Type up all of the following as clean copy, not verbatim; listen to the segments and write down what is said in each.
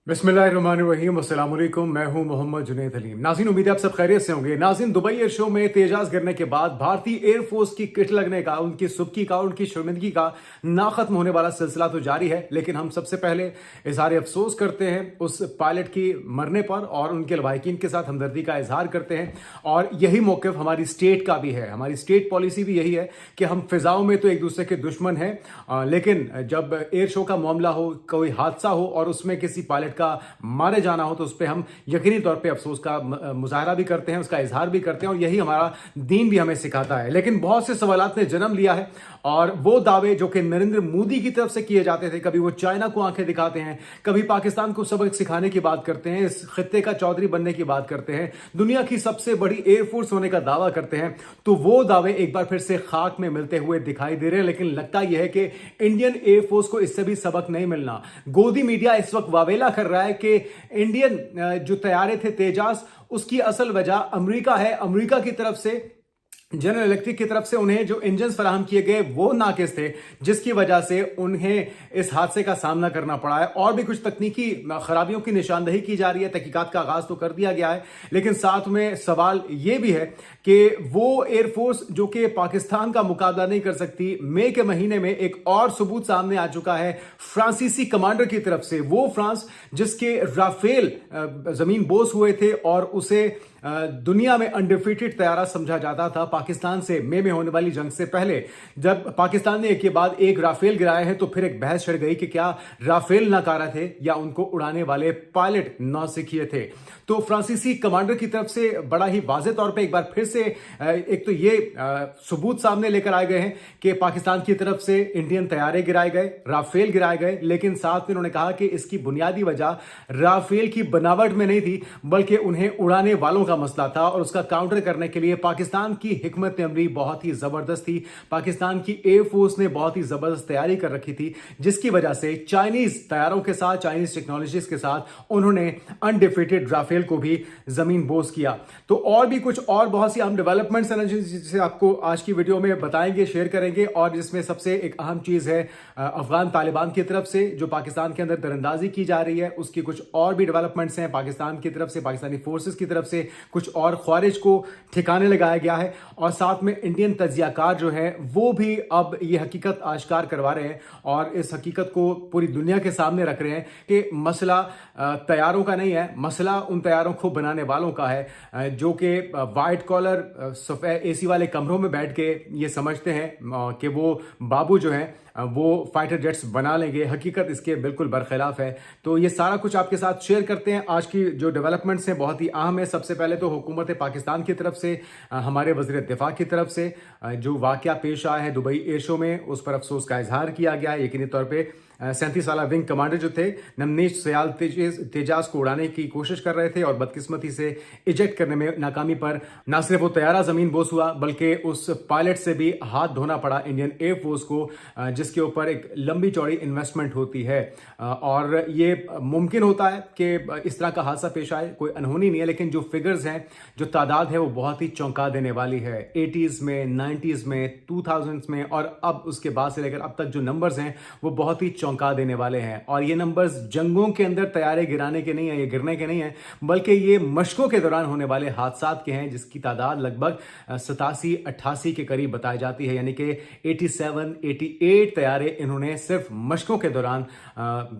बिस्मिल्लाहिर्रहमानिर्रहीम, अस्सलाम वालेकुम। मैं हूं मोहम्मद जुनैद हलीम। नाज़रीन, उम्मीद है आप सब खैरियत से होंगे। नाज़रीन, दुबई एयर शो में तेजाज गिरने के बाद भारतीय एयरफोर्स की किट लगने का, उनकी सुबकी का, उनकी शर्मिंदगी का ना खत्म होने वाला सिलसिला तो जारी है। लेकिन हम सबसे पहले इजहार अफसोस करते हैं उस पायलट की मरने पर और उनके लवाहिकीन के साथ हमदर्दी का इजहार करते हैं। और यही मौक़िफ़ हमारी स्टेट का भी है। हमारी स्टेट पॉलिसी भी यही है कि हम फिजाओं में तो एक दूसरे के दुश्मन हैं, लेकिन जब एयर शो का मामला हो, कोई हादसा हो और उसमें किसी पायलट का मारे जाना हो तो उस पर हम यकीनी तौर पे अफसोस का मुजाहरा भी करते हैं, उसका इजहार भी करते हैं और यही हमारा दीन भी हमें सिखाता है। लेकिन बहुत से सवालात ने जन्म लिया है और वो दावे जो कि नरेंद्र मोदी की तरफ से किए जाते थे, कभी वो चाइना को आंखें दिखाते हैं, कभी पाकिस्तान को सबक सिखाने की बात करते हैं, इस खित्ते का चौधरी बनने की बात करते हैं, दुनिया की सबसे बड़ी एयरफोर्स होने का दावा करते हैं, तो वो दावे एक बार फिर से खाक में मिलते हुए दिखाई दे रहे हैं। लेकिन लगता यह है कि इंडियन एयरफोर्स को इससे भी सबक नहीं मिलना। गोदी मीडिया इस वक्त वावेला कर रहा है कि इंडियन जो तैयारे थे तेजास, उसकी असल वजह अमेरिका है। अमेरिका की तरफ से, जनरल इलेक्ट्रिक की तरफ से उन्हें जो इंजन फराहम किए गए वो नाकिस थे, जिसकी वजह से उन्हें इस हादसे का सामना करना पड़ा है। और भी कुछ तकनीकी खराबियों की निशानदही की जा रही है। तहकीकात का आगाज तो कर दिया गया है, लेकिन साथ में सवाल यह भी है कि वो एयरफोर्स जो कि पाकिस्तान का मुकाबला नहीं कर सकती, मई के महीने में एक और सबूत सामने आ चुका है फ्रांसीसी कमांडर की तरफ से। वो फ्रांस जिसके राफेल जमीन बोस हुए थे और उसे दुनिया में अनडिफीटेड तैयारा समझा जाता था पाकिस्तान से मई में होने वाली जंग से पहले। जब पाकिस्तान ने एक के बाद एक राफेल गिराए हैं तो फिर एक बहस छिड़ गई कि क्या राफेल नाकारा थे या उनको उड़ाने वाले पायलट नौसिखिए थे। तो फ्रांसीसी कमांडर की तरफ से बड़ा ही वाज़ेह तौर पे एक बार फिर से एक तो ये सबूत सामने लेकर आए गए हैं कि पाकिस्तान की तरफ से इंडियन तैयारे गिराए गए, राफेल गिराए गए, लेकिन साथ में उन्होंने कहा कि इसकी बुनियादी वजह राफेल की बनावट में नहीं थी, बल्कि उन्हें उड़ाने वालों का मसला था। और उसका काउंटर करने के लिए पाकिस्तान की हिकमत अमली बहुत ही जबरदस्त थी। पाकिस्तान की एयरफोर्स ने बहुत ही जबरदस्त तैयारी कर रखी थी, जिसकी वजह से चाइनीज तैयारों के साथ, चाइनीज टेक्नोलॉजीज के साथ उन्होंने अनडिफीटेड राफेल को भी जमीन बोस किया। तो और भी कुछ और बहुत सी अहम डेवलपमेंट्स हैं जिसे आपको आज की वीडियो में बताएंगे, शेयर करेंगे। और जिसमें सबसे एक अहम चीज है अफगान तालिबान की तरफ से जो पाकिस्तान के अंदर दरअंदाजी की जा रही है, उसकी कुछ और भी डेवलपमेंट्स हैं। पाकिस्तान की तरफ से, पाकिस्तानी फोर्सेस की तरफ से कुछ और ख्वारिज को ठिकाने लगाया गया है। और साथ में इंडियन तजियाकार जो है वो भी अब ये हकीकत आश्कार करवा रहे हैं और इस हकीकत को पूरी दुनिया के सामने रख रहे हैं कि मसला तैयारों का नहीं है, मसला उन तैयारों को बनाने वालों का है जो कि वाइट कॉलर सफेद एसी वाले कमरों में बैठ के ये समझते हैं कि वो बाबू जो है वो फाइटर जेट्स बना लेंगे। हकीकत इसके बिल्कुल बरखिलाफ है। तो ये सारा कुछ आपके साथ शेयर करते हैं। आज की जो डेवलपमेंट्स हैं बहुत ही अहम है। सबसे पहले तो हुकूमत पाकिस्तान की तरफ से, हमारे वज़ीर दिफा की तरफ से जो वाकया पेश आया है दुबई एयर शो में, उस पर अफसोस का इजहार किया गया है। यकीनी तौर पर 37 साल विंग कमांडर जो थे नमनीश सयाल तेजाज को उड़ाने की कोशिश कर रहे थे और बदकिस्मती से इजेक्ट करने में नाकामी पर न सिर्फ वो तैयारा जमीन बोस हुआ, बल्कि उस पायलट से भी हाथ धोना पड़ा इंडियन एयरफोर्स को, जिसके ऊपर एक लंबी चौड़ी इन्वेस्टमेंट होती है। और ये मुमकिन होता है कि इस तरह का हादसा पेश आए, कोई अनहोनी नहीं है। लेकिन जो फिगर्स हैं, जो तादाद है, वो बहुत ही चौंका देने वाली है। 80s में, 90s में, 2000s में और अब उसके बाद से लेकर अब तक जो नंबर्स हैं वो बहुत ही चौंका देने वाले हैं। और ये नंबर्स जंगों के अंदर तैयारे गिराने के नहीं है, ये गिरने के नहीं है, बल्कि ये मशकों के दौरान होने वाले हादसात के हैं, जिसकी तादाद लगभग 87-88 के करीब बताई जाती है। यानी कि 87-88 तैयारे इन्होंने सिर्फ मशकों के दौरान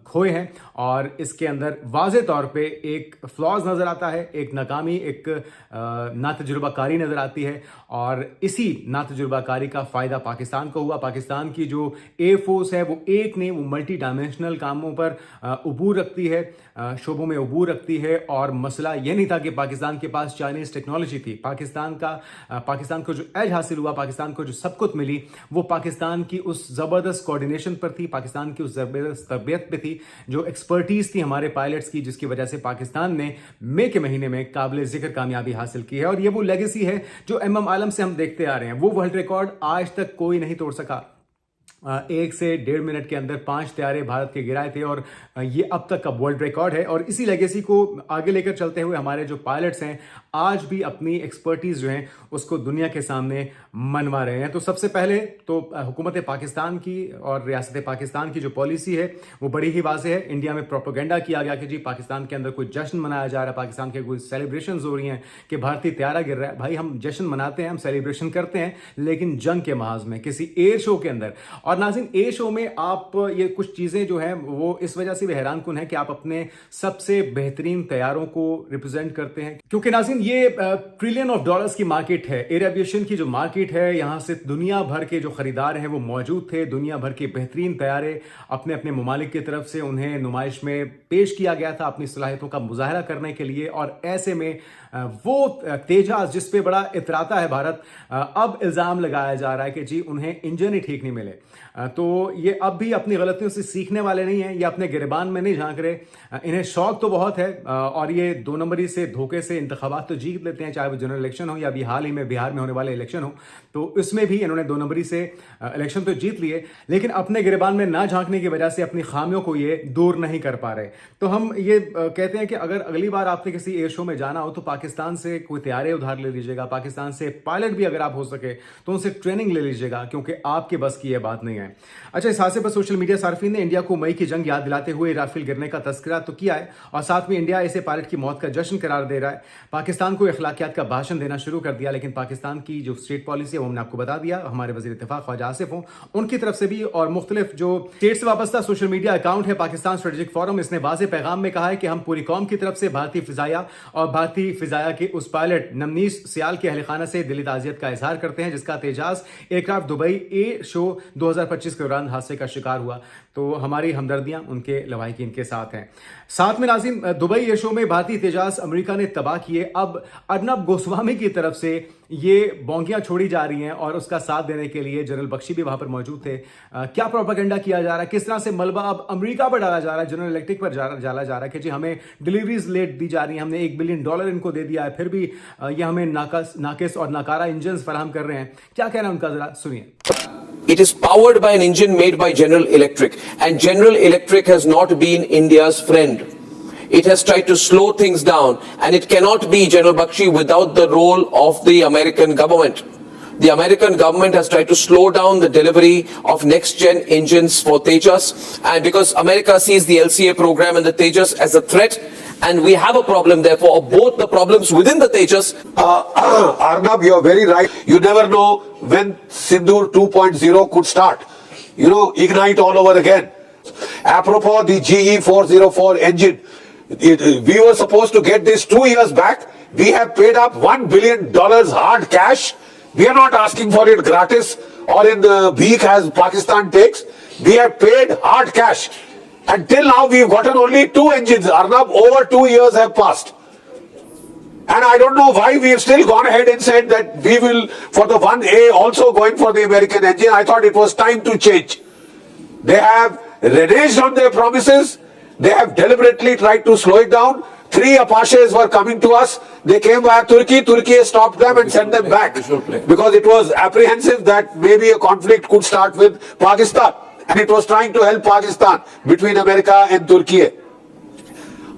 खोए हैं। और इसके अंदर वाज़ेह तौर पे एक फ्लॉज नजर आता है, एक नाकामी, एक नातजुर्बाकारी नजर आती है। और इसी नातजुर्बाकारी का फायदा पाकिस्तान को हुआ। पाकिस्तान की जो एयरफोर्स है वो एक नहीं, वो मल्टी डायमेंशनल कामों पर उबूर रखती है, शोबों में उबूर रखती है। और मसला यह नहीं था कि पाकिस्तान के पास चाइनीज टेक्नोलॉजी थी। पाकिस्तान को जो एज हासिल हुआ, पाकिस्तान को जो सब कुछ मिली, वो पाकिस्तान की उस जबरदस्त कोऑर्डिनेशन पर थी, पाकिस्तान की उस जबरदस्त तरबियत पे थी, जो एक्सपर्टीज थी हमारे पायलट्स की, जिसकी वजह से पाकिस्तान ने मई के महीने में काबिल जिक्र कामयाबी हासिल की है। और ये वो लेगेसी है जो MM आलम से हम देखते आ रहे हैं। वो वर्ल्ड रिकॉर्ड आज तक कोई नहीं तोड़ सका। 1 से 1.5 मिनट के अंदर 5 तैयारे भारत के गिराए थे और ये अब तक का वर्ल्ड रिकॉर्ड है। और इसी लेगेसी को आगे लेकर चलते हुए हमारे जो पायलट्स हैं आज भी अपनी एक्सपर्टीज जो है उसको दुनिया के सामने मनवा रहे हैं। तो सबसे पहले तो हुकूमत पाकिस्तान की और रियासत पाकिस्तान की जो पॉलिसी है वो बड़ी ही वाज़ेह है। इंडिया में प्रोपेगेंडा किया गया कि जी पाकिस्तान के अंदर कोई जश्न मनाया जा रहा है, पाकिस्तान के कोई सेलिब्रेशन हो रही हैं कि भारतीय त्यारा गिर रहा है। भाई हम जश्न मनाते हैं, हम सेलिब्रेशन करते हैं, लेकिन जंग के महाज में किसी एयर शो के अंदर। और नाज़रीन एयर शो में आप ये कुछ चीज़ें जो हैं वो इस वजह से भी हैरान कुन है कि आप अपने सबसे बेहतरीन तैयारों को रिप्रेजेंट करते हैं, क्योंकि नाज़रीन ये ट्रिलियन ऑफ डॉलर्स की मार्केट है। एयर एविएशन की जो मार्केट है यहां से दुनिया भर के जो खरीदार हैं वो मौजूद थे। दुनिया भर के बेहतरीन तैयारे अपने अपने ममालिक की तरफ से उन्हें नुमाइश में पेश किया गया था अपनी सलाहियतों का मुजाहरा करने के लिए। और ऐसे में वो तेजाज जिस पे बड़ा इतराता है भारत, अब इल्जाम लगाया जा रहा है कि जी उन्हें इंजन ही ठीक नहीं मिले। तो ये अब भी अपनी गलतियों से सीखने वाले नहीं हैं, ये अपने गिरबान में नहीं झांक रहे। इन्हें शौक तो बहुत है और ये 2 नंबरी से धोखे से इंतखाबात तो जीत लेते हैं, चाहे वो जनरल इलेक्शन हो या अभी हाल ही में बिहार में होने वाले इलेक्शन हो। तो इसमें भी इन्होंने 2 नंबरी से इलेक्शन तो जीत लिए, लेकिन अपने गिरबान में ना झांकने की वजह से अपनी खामियों को ये दूर नहीं कर पा रहे। तो हम ये कहते हैं कि अगर अगली बार आपने किसी एयर शो में जाना हो तो पाकिस्तान से कोई तैयारे उधार ले लीजिएगा, पाकिस्तान से पायलट भी अगर आप हो सके तो उनसे ट्रेनिंग ले लीजिएगा, क्योंकि आपके बस की यह बात नहीं है। अच्छा, इस हादसे पर सोशल मीडिया सार्फिन ने इंडिया को मई की जंग याद दिलाते हुए राफेल गिरने का तस्करा तो किया है और साथ में इंडिया इसे पायलट की मौत का जश्न करार दे रहा है। पाकिस्तान को अखलाकियात का भाषण देना शुरू कर दिया, लेकिन पाकिस्तान की जो स्टेट पॉलिसी है वो हमने आपको बता दिया। हमारे वजीर इत्तेफाक ख्वाजा आसिफ हों, उनकी तरफ से भी और मुख्तलिफ जो स्टेट से वाबस्ता सोशल मीडिया अकाउंट है पाकिस्तान स्ट्रेटेजिक फोरम, इसने वाज़ेह पैगाम में कहा है कि हम पूरी कौम की तरफ से भारतीय फिजाया और भारतीय फिजाया के उस पायलट नमनीस सियाल के अहल खाना से दिली ताज़ियत का इजहार करते हैं जिसका तेजाज एयरक्राफ्ट दुबई एयर शो 2025 के दौरान हादसे का शिकार हुआ। तो हमारी हमदर्दियां उनके लवाहिकीन के साथ हैं। साथ में नाज़रीन दुबई एयर शो में भारतीय तेजाज अमेरिका ने तबाह किए। अब अर्नब गोस्वामी की तरफ से ये बोंगियां छोड़ी जा रही हैं और उसका साथ देने के लिए जनरल बख्शी भी वहां पर मौजूद थे। क्या प्रोपेगेंडा किया जा रहा है, किस तरह से मलबा अब अमेरिका पर डाला जा रहा है, जनरल इलेक्ट्रिक पर डाला जा रहा है कि जी हमें डिलीवरीज लेट दी जा रही हैं, हमने $1 बिलियन इनको दे दिया है, फिर भी ये हमें नाकिस और नाकारा इंजन फराहम कर रहे हैं। क्या कहना है उनका, जरा सुनिए। It is powered by an engine made by General Electric, and General Electric has not been India's friend. It has tried to slow things down, and it cannot be General Bakshi without the role of the American government. The American government has tried to slow down the delivery of next-gen engines for Tejas, and because America sees the LCA program and the Tejas as a threat, and we have a problem therefore of both the problems within the Tejas. Arnab, you're very right. You never know when Sindoor 2.0 could start. Ignite all over again. Apropos the GE 404 engine, we were supposed to get this 2 years back. We have paid up $1 billion hard cash. We are not asking for it gratis or in the beak as Pakistan takes. We have paid hard cash. Until now, we've gotten only 2 engines. Arnab, over 2 years have passed. And I don't know why we've still gone ahead and said that we will, for the 1A, also going for the American engine. I thought it was time to change. They have reneged on their promises. They have deliberately tried to slow it down. 3 Apaches were coming to us. They came via Turkey. Turkey stopped them and sent them back because it was apprehensive that maybe a conflict could start with Pakistan. And it was trying to help Pakistan between America and Turkey.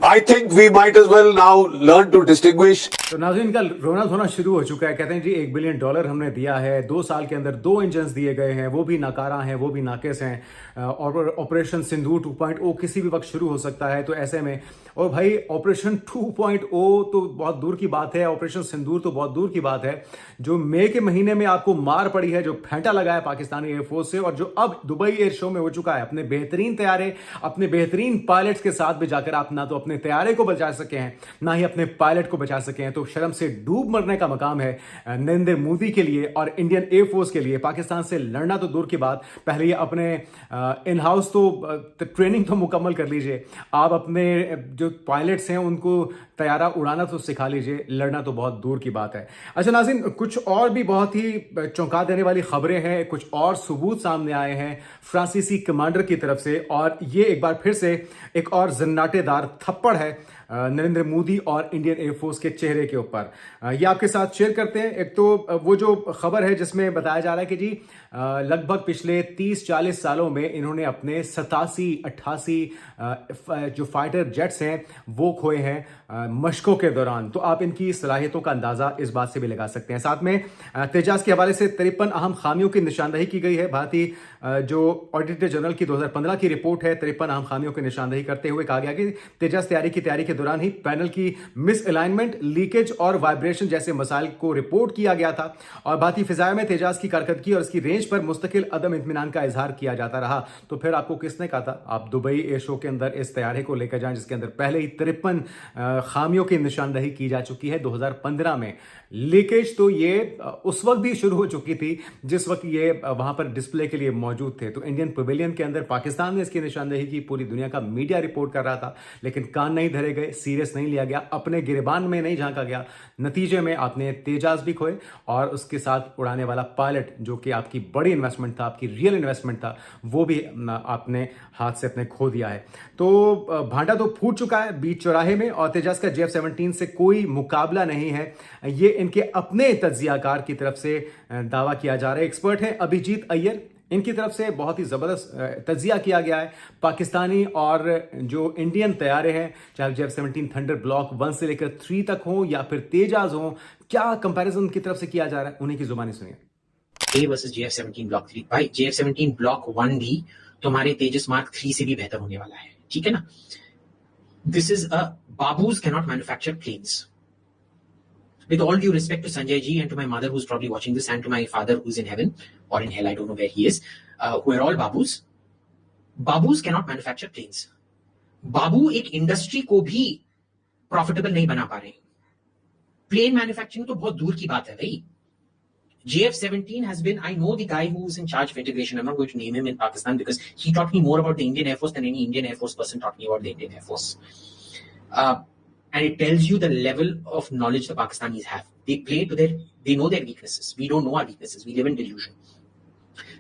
I think we might as well now learn to distinguish. तो नाज़रीन का रोना धोना शुरू हो चुका है। कहते हैं जी $1 बिलियन हमने दिया है, 2 साल के अंदर 2 इंजन्स दिए गए हैं, वो भी नाकारा हैं, वो भी नाकिस हैं और ऑपरेशन सिंदूर 2.0 किसी भी वक्त शुरू हो सकता है। तो ऐसे में और भाई ऑपरेशन 2.0 तो बहुत दूर की बात है, ऑपरेशन सिंदूर तो बहुत दूर की बात है। जो मई के महीने में आपको मार पड़ी है, जो फेंटा लगा है पाकिस्तानी एयरफोर्स से और जो अब दुबई एयर शो में हो चुका है, अपने बेहतरीन तैयारे, अपने बेहतरीन पायलट्स के साथ भी जाकर आप ना तो अपने तैयारे को बचा सके हैं, ना ही अपने पायलट को बचा सके हैं। तो शर्म से डूब मरने का मकाम है नरेंद्र मोदी के लिए और इंडियन एयरफोर्स के लिए। पाकिस्तान से लड़ना तो दूर की बात, पहले ये अपने इन हाउस तो ट्रेनिंग तो मुकम्मल कर लीजिए। आप अपने जो पायलट्स हैं उनको तैयारा उड़ाना तो सिखा लीजिए, लड़ना तो बहुत दूर की बात है। अच्छा नाज़रीन, कुछ और भी बहुत ही चौंका देने वाली खबरें हैं, कुछ और सबूत सामने आए हैं फ्रांसीसी कमांडर की तरफ से और ये एक बार फिर से एक और जन्नाटेदार थप्पड़ थप्पड़ है नरेंद्र मोदी और इंडियन एयरफोर्स के चेहरे के ऊपर। ये आपके साथ शेयर करते हैं। एक तो वो जो खबर है जिसमें बताया जा रहा है कि जी लगभग पिछले 30-40 सालों में इन्होंने अपने 87-88 जो फाइटर जेट्स हैं वो खोए हैं मशकों के दौरान। तो आप इनकी सलाहियतों का अंदाजा इस बात से भी लगा सकते हैं। साथ में तेजास के हवाले से 53 अहम खामियों की निशानदही की गई है। भारतीय जो ऑडिटर जनरल की 2015 की रिपोर्ट है, 53 अहम खामियों की निशानदही करते हुए कहा गया कि तेजास तैयारी के दौरान ही पैनल की मिस अलाइनमेंट, लीकेज और वाइब्रेशन जैसे मसाइल को रिपोर्ट किया गया था और भारतीय फिजाया में तेजास की कारकर्दगी और इसकी रेंज पर मुस्तकिल अदम इत्मीनान का इजहार किया जाता रहा। तो फिर आपको किसने कहा था आप दुबई एयर शो के अंदर इस तैयारी को लेकर जाएं जिसके अंदर पहले ही 53 खामियों की निशानदही की जा चुकी है 2015 में। लीकेज तो ये उस वक्त भी शुरू हो चुकी थी जिस वक्त ये वहां पर डिस्प्ले के लिए मौजूद थे। तो इंडियन पवेलियन के अंदर पाकिस्तान ने इसकी निशानदही की, पूरी दुनिया का मीडिया रिपोर्ट कर रहा था, लेकिन कान नहीं धरे गए, सीरियस नहीं लिया गया, अपने गिरबान में नहीं झांका गया। नतीजे में आपने तेजास भी खोए और उसके साथ उड़ाने वाला पायलट जो कि आपकी बड़ी इन्वेस्टमेंट था, आपकी रियल इन्वेस्टमेंट था, वो भी आपने हाथ से अपने खो दिया है। तो भांडा तो फूट चुका है बीच चौराहे में और तेजास का JF-17 से कोई मुकाबला नहीं है, ये इनके अपने तज्जियाकार की तरफ से दावा किया जा रहा है। एक्सपर्ट हैं अभिजीत अय्यर, इनकी तरफ से बहुत ही जबरदस्त तज्जिया किया गया है पाकिस्तानी और जो इंडियन तैयारे हैं, चाहे JF-17 थंडर ब्लॉक 1 से लेकर 3 तक हो या फिर तेजाज हो, क्या कंपैरिजन की तरफ से किया जा रहा है, उन्हीं की जुबानी सुनिए। A versus JF-17 block 3। भाई JF-17 ब्लॉक 1 भी तुम्हारे तेजस मार्क 3 से भी बेहतर होने वाला है, ठीक है ना। This is a babus cannot manufacture planes. With all due respect to Sanjay ji and to my mother who's probably watching this and to my father who's in heaven or in hell, I don't know where he is, who are all babus. Babus cannot manufacture planes. बाबू एक industry को भी profitable नहीं बना पा रहे। Plane manufacturing तो बहुत दूर की बात है भाई। JF-17 has been, I know the guy who's in charge of integration. I'm not going to name him in Pakistan because he taught me more about the Indian Air Force than any Indian Air Force person taught me about the Indian Air Force. And it tells you the level of knowledge the Pakistanis have. They know their weaknesses. We don't know our weaknesses. We live in delusion.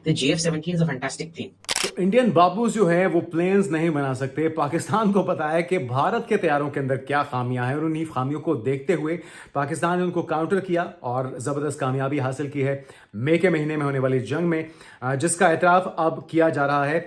The JF-17 is a fantastic plane. तो Indian babus जो है वो planes नहीं बना सकते। पाकिस्तान को पता है कि भारत के तैयारों के अंदर क्या खामियां हैं और उन्हीं खामियों को देखते हुए पाकिस्तान ने उनको काउंटर किया और जबरदस्त कामयाबी हासिल की है मई के महीने में होने वाली जंग में, जिसका एतराफ अब किया जा रहा है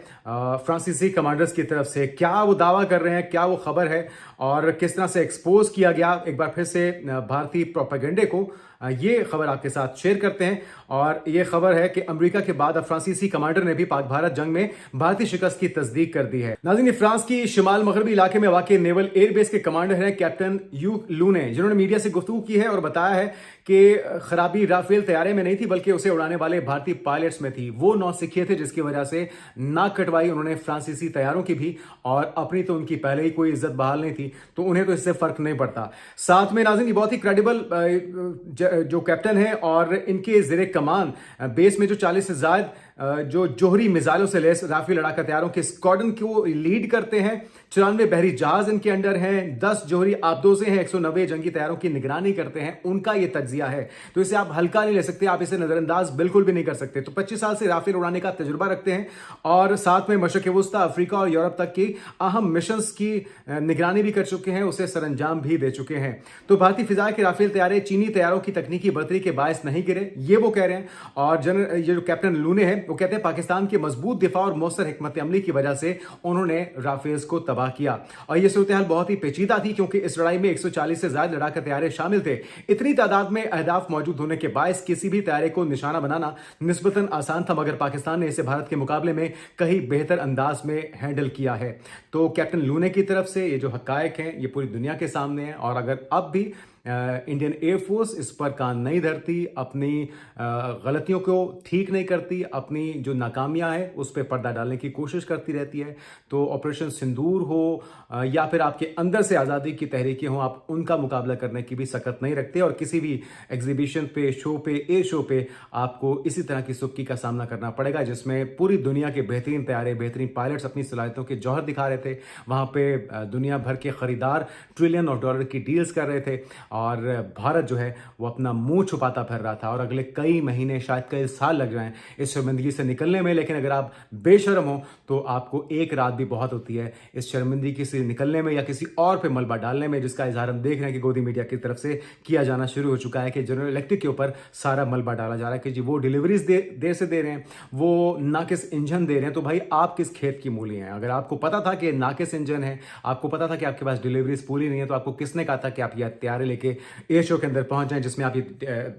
फ्रांसीसी कमांडर्स की तरफ से। क्या वो दावा कर रहे हैं, क्या वो खबर है और किस तरह से एक्सपोज किया गया एक बार फिर से भारतीय प्रोपेगेंडे को, ये खबर आपके साथ शेयर करते हैं। और ये खबर है कि अमेरिका के बाद अब फ्रांसीसी कमांडर ने भी पाक भारत जंग में भारतीय शिकस्त की तस्दीक कर दी है। नाज़रीन, फ्रांस की शिमाल मगरबी इलाके में वाक़ नेवल एयरबेस के कमांडर हैं कैप्टन यू लूने, जिन्होंने मीडिया से गुफ्तगू की है और बताया है कि खराबी राफेल तैयारे में नहीं थी बल्कि उसे उड़ाने वाले भारतीय पायलट्स में थी। वो नौसिखिए थे जिसकी वजह से नाक कटवाई उन्होंने फ्रांसीसी तैयारों की भी, और अपनी तो उनकी पहले ही कोई इज्जत बहाल नहीं थी, तो उन्हें तो इससे फर्क नहीं पड़ता। साथ में नाज़रीन, बहुत ही क्रेडिबल जो कैप्टन है और इनके ज़ेरे कमान बेस में जो 40 से ज़्यादा जो जोहरी मिसाइलों से लैस राफेल लड़ाका तैयारों के स्क्वाड्रन को लीड करते हैं। 94 बहरी जहाज इनके अंडर हैं, 10 जोहरी आबदोज़े हैं, 190 जंगी तैयारों की निगरानी करते हैं। उनका ये तज्जिया है, तो इसे आप हल्का नहीं ले सकते, आप इसे नजरअंदाज बिल्कुल भी नहीं कर सकते। तो 25 साल से राफेल उड़ाने का तजुर्बा रखते हैं और साथ में मशरक़ वस्ता, अफ्रीका और यूरोप तक की अहम मिशंस की निगरानी भी कर चुके हैं, उसे सरंजाम भी दे चुके हैं। तो भारतीय फिजा के राफेल तैयारे चीनी तैयारों की तकनीकी बढ़तरी के बायस नहीं गिरे, ये वो कह रहे हैं। और ये जो कैप्टन लूने हैं वो कहते हैं पाकिस्तान के मजबूत दिफा और मौसर हिकमत अमली की वजह से उन्होंने राफेल्स को तबाह किया। और यह सूरत हाल बहुत ही पेचीदा थी क्योंकि इस लड़ाई में 140 से ज्यादा लड़ाका तैयारे शामिल थे। इतनी तादाद में अहदाफ मौजूद होने के बायस किसी भी तैयारे को निशाना बनाना निस्बतन आसान था, मगर पाकिस्तान ने इसे भारत के मुकाबले में कहीं बेहतर अंदाज में हैंडल किया है। तो कैप्टन लूने की तरफ से ये जो हकायक हैं ये पूरी दुनिया के सामने हैं, और अगर अब भी इंडियन एयरफोर्स इस पर कान नहीं धरती, अपनी गलतियों को ठीक नहीं करती, अपनी जो नाकामियां हैं उस पर पर्दा डालने की कोशिश करती रहती है, तो ऑपरेशन सिंदूर हो या फिर आपके अंदर से आज़ादी की तहरीकें हों, आप उनका मुकाबला करने की भी सकत नहीं रखते। और किसी भी एग्जीबिशन पे, शो पे, एयर शो पे आपको इसी तरह की सुक्की का सामना करना पड़ेगा, जिसमें पूरी दुनिया के बेहतरीन तैयारे, बेहतरीन पायलट्स अपनी सलाहियतों के जौहर दिखा रहे थे। वहाँ पे दुनिया भर के खरीदार ट्रिलियन ऑफ डॉलर की डील्स कर रहे थे और भारत जो है वो अपना मुंह छुपाता फिर रहा था। और अगले कई महीने, शायद कई साल लग जाएं इस शर्मिंदगी से निकलने में, लेकिन अगर आप बेशर्म हो तो आपको एक रात भी बहुत होती है इस शर्मिंदगी से निकलने में या किसी और पे मलबा डालने में, जिसका इजहार हम देख रहे हैं कि गोदी मीडिया की तरफ से किया जाना शुरू हो चुका है कि जनरल इलेक्ट्रिक के ऊपर सारा मलबा डाला जा रहा है कि जी वो डिलीवरीज देर से दे रहे हैं, वो नाकिस इंजन दे रहे हैं। तो भाई आप किस खेत की मूली हैं? अगर आपको पता था कि नाकिस इंजन है, आपको पता था कि आपके पास डिलीवरीज पूरी नहीं है, तो आपको किसने कहा था कि आप ये तैयारी लेके एयर शो के अंदर पहुंच जाएं जिसमें आप ये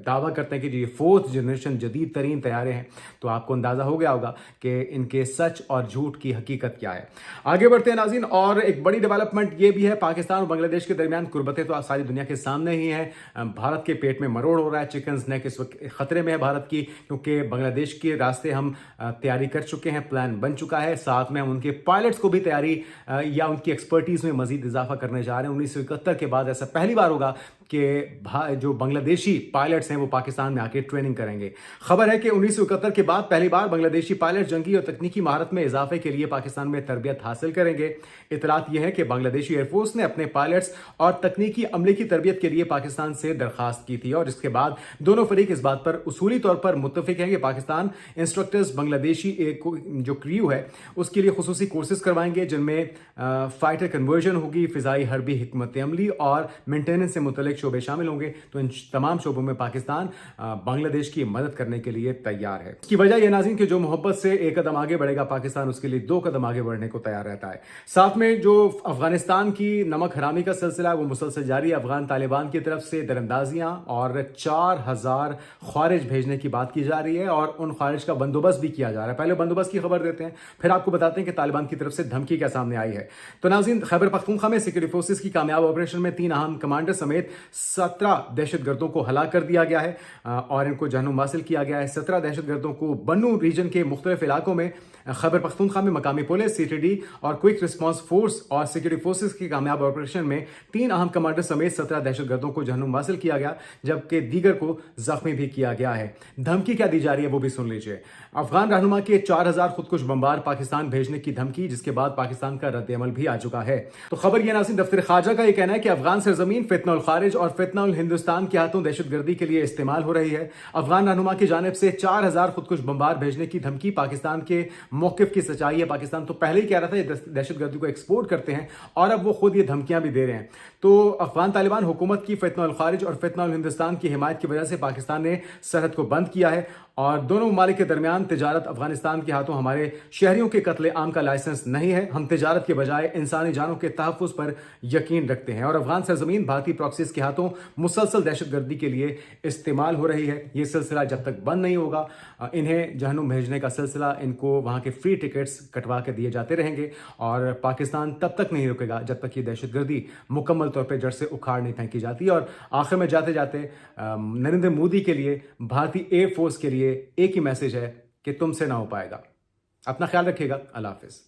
दावा करते हैं कि जी ये 4th जनरेशन जदीद तरीन तैयारे हैं? तो आपको अंदाजा हो गया होगा कि इनके सच और झूठ की हकीकत क्या है। आगे बढ़ते हैं नाज़रीन, और एक बड़ी डेवलपमेंट ये भी है, पाकिस्तान और बांग्लादेश के दरमियान कुर्बतें तो सारी दुनिया के सामने ही हैं। भारत के पेट में मरोड़ हो रहा है, चिकन्स नेक इस वक्त खतरे में है भारत की, क्योंकि बांग्लादेश के रास्ते हम तैयारी कर चुके हैं, प्लान बन चुका है। साथ में हम उनके पायलट्स को भी तैयारी या उनकी एक्सपर्टीज में मजीद इजाफा करने जा रहे हैं। 1971 के बाद ऐसा पहली बार होगा कि जो बांग्लादेशी पायलट्स हैं वो पाकिस्तान में आके ट्रेनिंग करेंगे। खबर है कि 1971 के बाद पहली बार बांग्लादेशी पायलट जंगी और तकनीकी महारत में इजाफे के लिए पाकिस्तान में तरबियत हासिल करेंगे। इतलात यह है कि बांग्लादेशी एयरफोर्स ने अपने पायलट्स और तकनीकी अमले की तरबियत के लिए पाकिस्तान से दरखास्त की थी, और इसके बाद दोनों फरीक इस बात पर उसूली तौर पर मुत्तफिक हैं कि पाकिस्तान इंस्ट्रक्टर्स बांग्लादेशी जो क्रू है उसके लिए खुसूसी कोर्सेज करवाएंगे, जिनमें फाइटर कन्वर्जन होगी, फिजाई हरबी हिकमत अमली और मेंटेनेंस से मुतल्लिक शोबे शामिल होंगे। तो इन तमाम शोबों में पाकिस्तान बांग्लादेश की मदद करने के लिए तैयार है। इसकी वजह यह नाज़रीन कि जो मोहब्बत से एक कदम आगे बढ़ेगा पाकिस्तान, उसके लिए 2 कदम आगे बढ़ने को तैयार रहता है। साथ में जो अफगानिस्तान की नमक हरामी का सिलसिला है वो मुसलसल जारी है। अफगान तालिबान की तरफ से दरअंदाजियां और 4000 ख्वारिज भेजने की बात की जा रही है, और उन ख्वारिज का बंदोबस्त भी किया जा रहा है। पहले बंदोबस्त की खबर देते हैं, फिर आपको बताते हैं कि तालिबान की तरफ से धमकी क्या सामने आई है। तो नाज़रीन, खैबर पख्तूनख्वा में सिक्योरिटी फोर्सेस की कामयाब ऑपरेशन में 3 अहम कमांडर समेत 17 दहशतगर्दों को हलाक कर दिया गया है और इनको जहन्नुम हासिल किया गया है। 17 दहशतगर्दों को बन्नू रीजन के मुख्तलिफ इलाकों में खैबर पख्तूनख्वा में मकामी पुलिस, सीटीडी और क्विक रिस्पांस फोर्स और सिक्योरिटी फोर्सेस की कामयाब ऑपरेशन में 3 अहम कमांडर समेत 17 दहशतगर्दों को जहन्नुम हासिल किया गया, जबकि दीगर को जख्मी भी किया गया है। धमकी क्या दी जा रही है वो भी सुन लीजिए। अफगान रहनुमा के 4000 खुदकुश बमबार पाकिस्तान भेजने की धमकी, जिसके बाद पाकिस्तान का रद्द-ए-अमल भी आ चुका है। तो खबर यह नाज़रीन, दफ्तर खारजा का यह कहना है कि अफगान सरजमीन फितना खारिज और फितना हिंदुस्तान के हाथों दहशतगर्दी के लिए इस्तेमाल हो रही है। अफगान रहनुमा की जानिब से 4000 खुदकुश बमबार भेजने की धमकी पाकिस्तान के मौकिफ की सच्चाई है। पाकिस्तान तो पहले ही कह रहा था ये दहशतगर्दी को एक्सपोर्ट करते हैं, और अब वो खुद ये धमकियां भी दे रहे हैं। तो अफगान तालिबान हुकूमत की फितना खारिज और फितना हिंदुस्तान की हिमायत की वजह से पाकिस्तान ने सरहद को बंद किया है, और दोनों ममालिक के दरमियान तिजारत अफगानिस्तान के हाथों हमारे शहरियों के कत्ले आम का लाइसेंस नहीं है। हम तिजारत के बजाय इंसानी जानों के तहफ़्फ़ुज़ पर यकीन रखते हैं, और अफगान सरजमीन भारतीय प्रॉक्सीज के हाथों मुसलसल दहशतगर्दी के लिए इस्तेमाल हो रही है। ये सिलसिला जब तक बंद नहीं होगा, इन्हें जहन्नुम भेजने का सिलसिला, इनको वहाँ के फ्री टिकट्स कटवा के दिए जाते रहेंगे, और पाकिस्तान तब तक नहीं रुकेगा जब तक ये दहशतगर्दी मुकम्मल तौर पर जड़ से उखाड़ नहीं फेंकी जाती। और आखिर में जाते जाते नरेंद्र मोदी के लिए, भारतीय एयरफोर्स के लिए एक ही मैसेज है कि तुमसे ना हो पाएगा। अपना ख्याल रखिएगा। अल्लाह हाफिज।